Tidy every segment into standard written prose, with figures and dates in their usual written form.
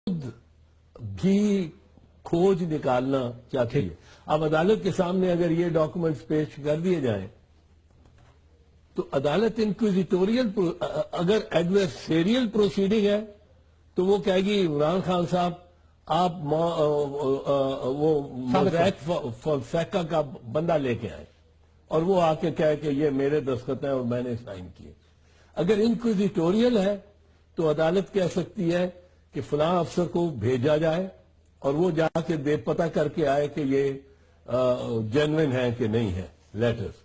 بھی کھوج نکالنا چاہتی ہے. اب عدالت کے سامنے اگر یہ ڈاکومنٹس پیش کر دیے جائیں تو عدالت انکویزیٹوریل اگر ایڈورسیریل پروسیڈنگ ہے تو وہ کہے گی عمران خان صاحب آپ وہ فالسیکا کا بندہ لے کے آئے اور وہ آ کے کہے کہ یہ میرے دستخط ہیں اور میں نے سائن کیے. اگر انکویزیٹوریل ہے تو عدالت کہہ سکتی ہے کہ فلاں افسر کو بھیجا جائے اور وہ جا کے پتہ کر کے آئے کہ یہ جینوین ہے کہ نہیں ہے لیٹرز.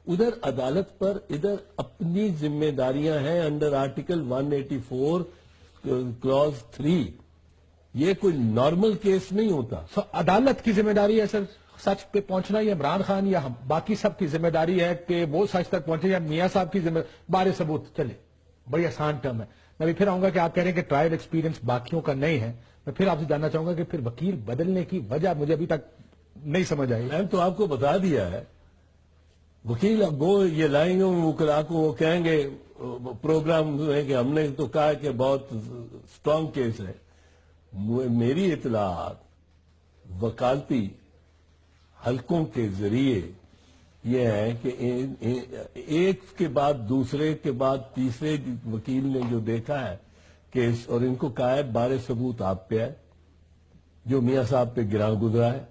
ادھر عدالت پر ادھر اپنی ذمہ داریاں ہیں انڈر آرٹیکل 184 کلوز 3. یہ کوئی نارمل کیس نہیں ہوتا. عدالت کی ذمہ داری ہے سر سچ پہ پہنچنا یا عمران خان یا باقی سب کی ذمہ داری ہے کہ وہ سچ تک پہنچے یا میاں صاحب کی ذمہ بارے ثبوت چلے؟ بڑی آسان ٹرم ہے. میں بھی پھر آؤں گا کہ آپ کہہ رہے ہیں کہ ٹرائل ایکسپیرینس باقیوں کا نہیں ہے. میں پھر آپ سے جاننا چاہوں گا کہ پھر وکیل بدلنے کی وجہ مجھے ابھی تک نہیں سمجھ آئی. میں تو آپ کو بتا دیا ہے وکیل اب وہ یہ لائیں گے وکلا کو وہ کہیں گے پروگرام میں کہ ہم نے تو کہا کہ بہت سٹرونگ کیس ہے. میری اطلاعات وکالتی حلقوں کے ذریعے یہ ہے کہ ایک کے بعد دوسرے کے بعد تیسرے وکیل نے جو دیکھا ہے کیس اور ان کو کہا ہے بارے ثبوت آپ پہ ہے جو میاں صاحب پہ گراں گزرا ہے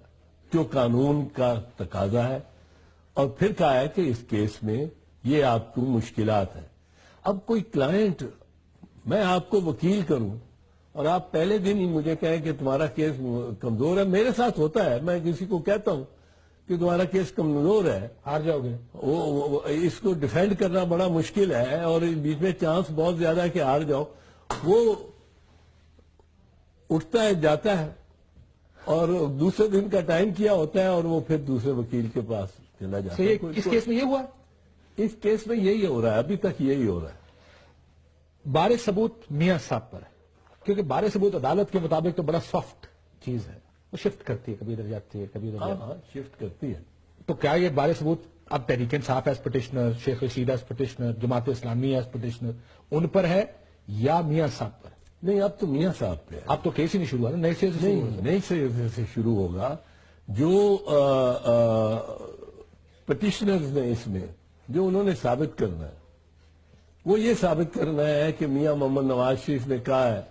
جو قانون کا تقاضا ہے اور پھر کہا ہے کہ اس کیس میں یہ آپ کو مشکلات ہیں. اب کوئی کلائنٹ میں آپ کو وکیل کروں اور آپ پہلے دن ہی مجھے کہیں کہ تمہارا کیس کمزور ہے. میرے ساتھ ہوتا ہے میں کسی کو کہتا ہوں کہ تمہارا کیس کمزور ہے ہار جاؤ گے. اس کو ڈیفینڈ کرنا بڑا مشکل ہے اور اس بیچ میں چانس بہت زیادہ ہے کہ ہار جاؤ. وہ اٹھتا ہے جاتا ہے اور دوسرے دن کا ٹائم کیا ہوتا ہے اور وہ پھر دوسرے وکیل کے پاس چلا جاتا ہے. اس کیس میں یہ ہوا؟ اس کیس میں یہی ہو رہا ہے ابھی تک یہی ہو رہا ہے. بارے ثبوت میاں صاحب پر ہے کیونکہ بارے ثبوت عدالت کے مطابق تو بڑا سافٹ چیز ہے. وہ شفٹ کرتی ہے کبھی ادھر جاتی ہے کبھی ادھر جاتی ہے. ہاں شفٹ کرتی ہے. تو کیا یہ بارے ثبوت اب Tehreek Insaf as petitioner Sheikh Rashid as petitioner Jamaat Islami as petitioner ان پر ہے یا میاں صاحب پر؟ نہیں اب تو میاں صاحب پہ ہے. اب تو کیس ہی نہیں شروع ہوا نئے سے نئی سے شروع ہوگا. جو پٹیشنرز نے اس میں جو انہوں نے ثابت کرنا ہے وہ یہ ثابت کرنا ہے کہ میاں محمد نواز شریف نے کہا ہے